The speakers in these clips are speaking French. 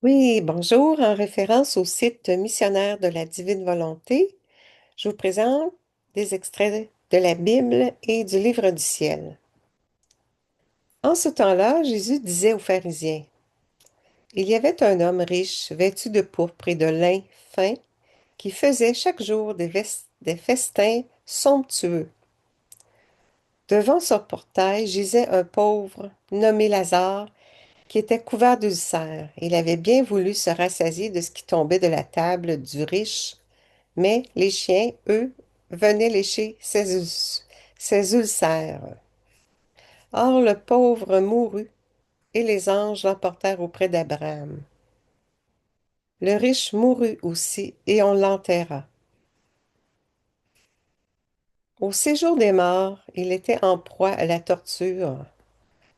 Oui, bonjour. En référence au site missionnaire de la Divine Volonté, je vous présente des extraits de la Bible et du Livre du ciel. En ce temps-là, Jésus disait aux pharisiens, il y avait un homme riche, vêtu de pourpre et de lin fin, qui faisait chaque jour des festins somptueux. Devant son portail gisait un pauvre, nommé Lazare, qui était couvert d'ulcères. Il avait bien voulu se rassasier de ce qui tombait de la table du riche, mais les chiens, eux, venaient lécher ses ulcères. Or le pauvre mourut, et les anges l'emportèrent auprès d'Abraham. Le riche mourut aussi, et on l'enterra. Au séjour des morts, il était en proie à la torture.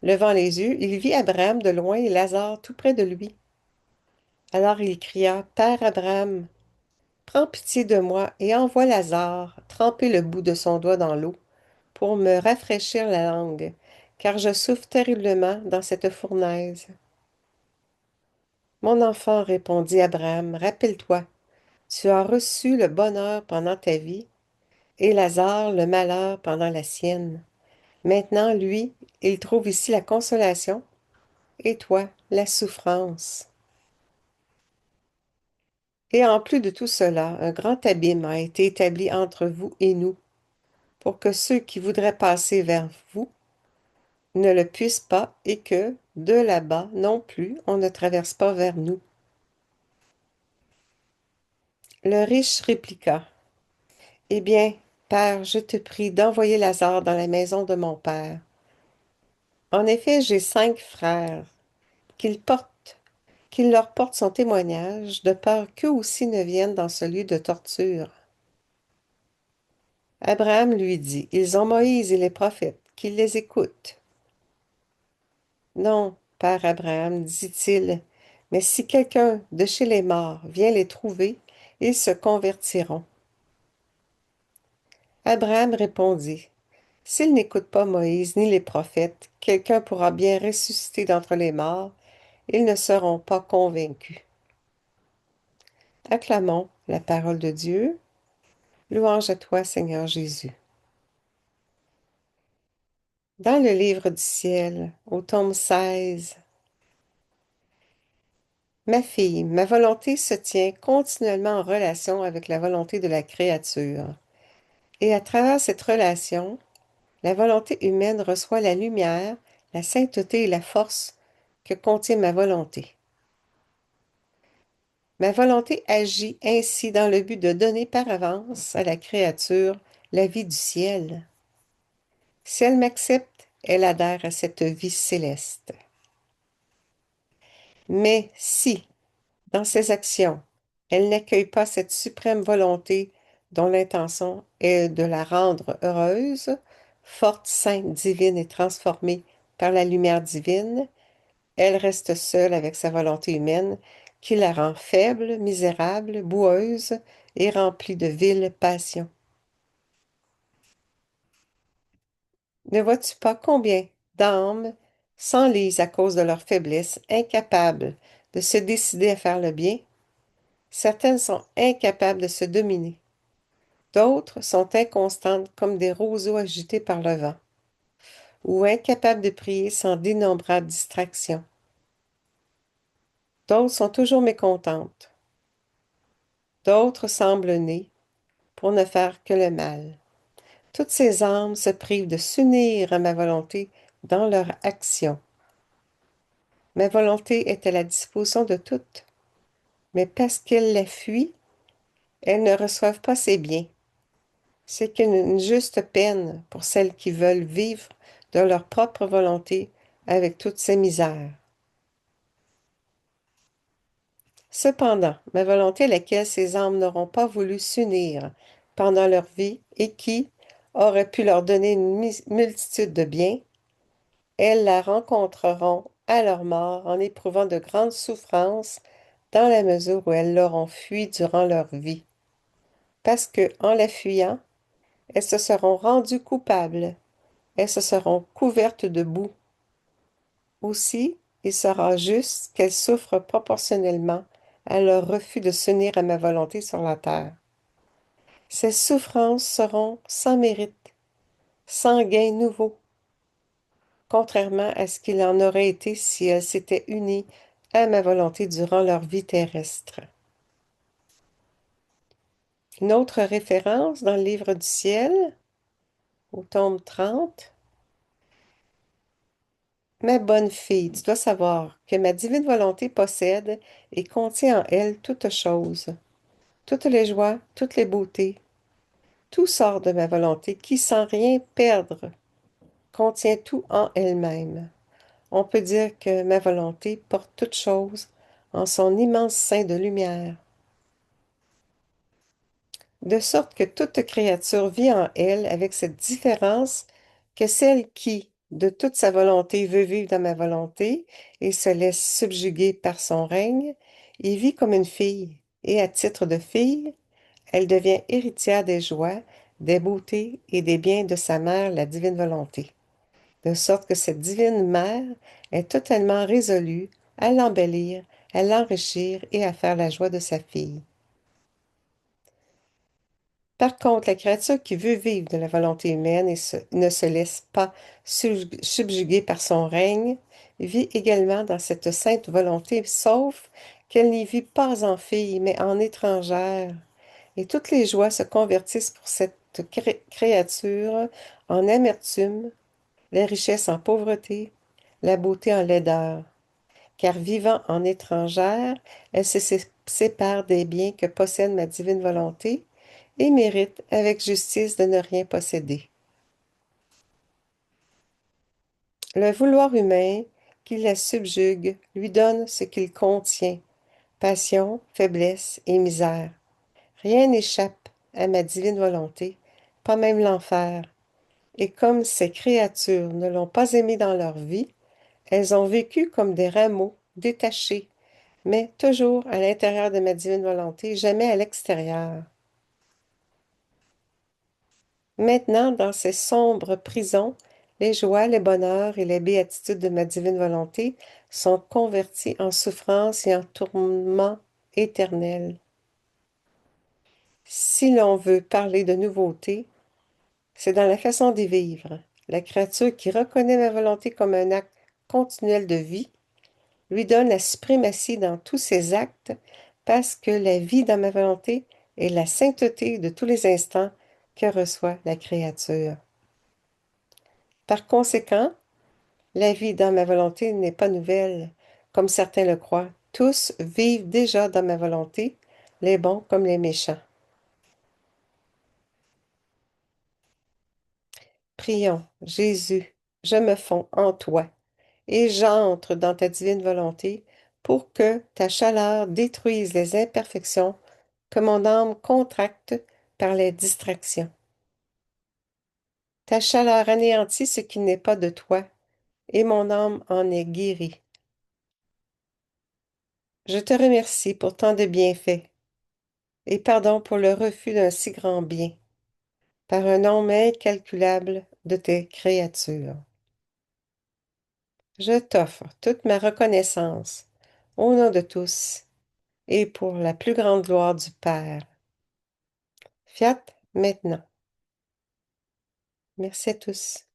Levant les yeux, il vit Abraham de loin et Lazare tout près de lui. Alors il cria, Père Abraham, prends pitié de moi et envoie Lazare tremper le bout de son doigt dans l'eau pour me rafraîchir la langue, car je souffre terriblement dans cette fournaise. Mon enfant, répondit Abraham, rappelle-toi, tu as reçu le bonheur pendant ta vie, et Lazare le malheur pendant la sienne. Maintenant, lui, il trouve ici la consolation, et toi, la souffrance. Et en plus de tout cela, un grand abîme a été établi entre vous et nous, pour que ceux qui voudraient passer vers vous ne le puissent pas et que, de là-bas non plus, on ne traverse pas vers nous. Le riche répliqua, eh bien, père, je te prie d'envoyer Lazare dans la maison de mon père. En effet, j'ai 5 frères, qu'il leur porte son témoignage, de peur qu'eux aussi ne viennent dans ce lieu de torture. Abraham lui dit, ils ont Moïse et les prophètes, qu'ils les écoutent. Non, père Abraham, dit-il, mais si quelqu'un de chez les morts vient les trouver, ils se convertiront. Abraham répondit, s'ils n'écoutent pas Moïse ni les prophètes, quelqu'un pourra bien ressusciter d'entre les morts, ils ne seront pas convaincus. Acclamons la parole de Dieu. Louange à toi, Seigneur Jésus. Dans le livre du ciel, au tome 16, ma fille, ma volonté se tient continuellement en relation avec la volonté de la créature. Et à travers cette relation, la volonté humaine reçoit la lumière, la sainteté et la force que contient ma volonté. Ma volonté agit ainsi dans le but de donner par avance à la créature la vie du ciel. Si elle m'accepte, elle adhère à cette vie céleste. Mais si, dans ses actions, elle n'accueille pas cette suprême volonté dont l'intention est de la rendre heureuse, forte, sainte, divine et transformée par la lumière divine, elle reste seule avec sa volonté humaine qui la rend faible, misérable, boueuse et remplie de viles passions. Ne vois-tu pas combien d'âmes s'enlisent à cause de leur faiblesse, incapables de se décider à faire le bien? Certaines sont incapables de se dominer. D'autres sont inconstantes comme des roseaux agités par le vent, ou incapables de prier sans d'innombrables distractions. D'autres sont toujours mécontentes. D'autres semblent nées pour ne faire que le mal. Toutes ces âmes se privent de s'unir à ma volonté dans leur action. Ma volonté est à la disposition de toutes, mais parce qu'elles la fuient, elles ne reçoivent pas ses biens. C'est qu'une juste peine pour celles qui veulent vivre de leur propre volonté avec toutes ces misères. Cependant, ma volonté à laquelle ces âmes n'auront pas voulu s'unir pendant leur vie et qui aurait pu leur donner une multitude de biens, elles la rencontreront à leur mort en éprouvant de grandes souffrances dans la mesure où elles l'auront fui durant leur vie. Parce que, en la fuyant, elles se seront rendues coupables, elles se seront couvertes de boue. Aussi, il sera juste qu'elles souffrent proportionnellement à leur refus de s'unir à ma volonté sur la terre. Ces souffrances seront sans mérite, sans gain nouveau, contrairement à ce qu'il en aurait été si elles s'étaient unies à ma volonté durant leur vie terrestre. Une autre référence dans le livre du ciel, au tome 30. Ma bonne fille, tu dois savoir que ma divine volonté possède et contient en elle toutes choses, toutes les joies, toutes les beautés. Tout sort de ma volonté qui, sans rien perdre, contient tout en elle-même. On peut dire que ma volonté porte toutes choses en son immense sein de lumière, de sorte que toute créature vit en elle avec cette différence que celle qui, de toute sa volonté, veut vivre dans ma volonté et se laisse subjuguer par son règne, y vit comme une fille, et à titre de fille, elle devient héritière des joies, des beautés et des biens de sa mère, la divine volonté, de sorte que cette divine mère est totalement résolue à l'embellir, à l'enrichir et à faire la joie de sa fille. Par contre, la créature qui veut vivre de la volonté humaine et ne se laisse pas subjuguer par son règne, vit également dans cette sainte volonté, sauf qu'elle n'y vit pas en fille, mais en étrangère. Et toutes les joies se convertissent pour cette créature en amertume, la richesse en pauvreté, la beauté en laideur. Car vivant en étrangère, elle se sépare des biens que possède ma divine volonté et mérite avec justice de ne rien posséder. Le vouloir humain qui la subjugue lui donne ce qu'il contient, passion, faiblesse et misère. Rien n'échappe à ma divine volonté, pas même l'enfer. Et comme ces créatures ne l'ont pas aimé dans leur vie, elles ont vécu comme des rameaux détachés, mais toujours à l'intérieur de ma divine volonté, jamais à l'extérieur. Maintenant, dans ces sombres prisons, les joies, les bonheurs et les béatitudes de ma divine volonté sont convertis en souffrance et en tourment éternel. Si l'on veut parler de nouveauté, c'est dans la façon d'y vivre. La créature qui reconnaît ma volonté comme un acte continuel de vie lui donne la suprématie dans tous ses actes parce que la vie dans ma volonté est la sainteté de tous les instants que reçoit la créature. Par conséquent, la vie dans ma volonté n'est pas nouvelle, comme certains le croient. Tous vivent déjà dans ma volonté, les bons comme les méchants. Prions, Jésus, je me fonds en toi et j'entre dans ta divine volonté pour que ta chaleur détruise les imperfections que mon âme contracte par les distractions. Ta chaleur anéantit ce qui n'est pas de toi et mon âme en est guérie. Je te remercie pour tant de bienfaits et pardon pour le refus d'un si grand bien, par un nombre incalculable de tes créatures. Je t'offre toute ma reconnaissance, au nom de tous, et pour la plus grande gloire du Père. Fiat maintenant. Merci à tous.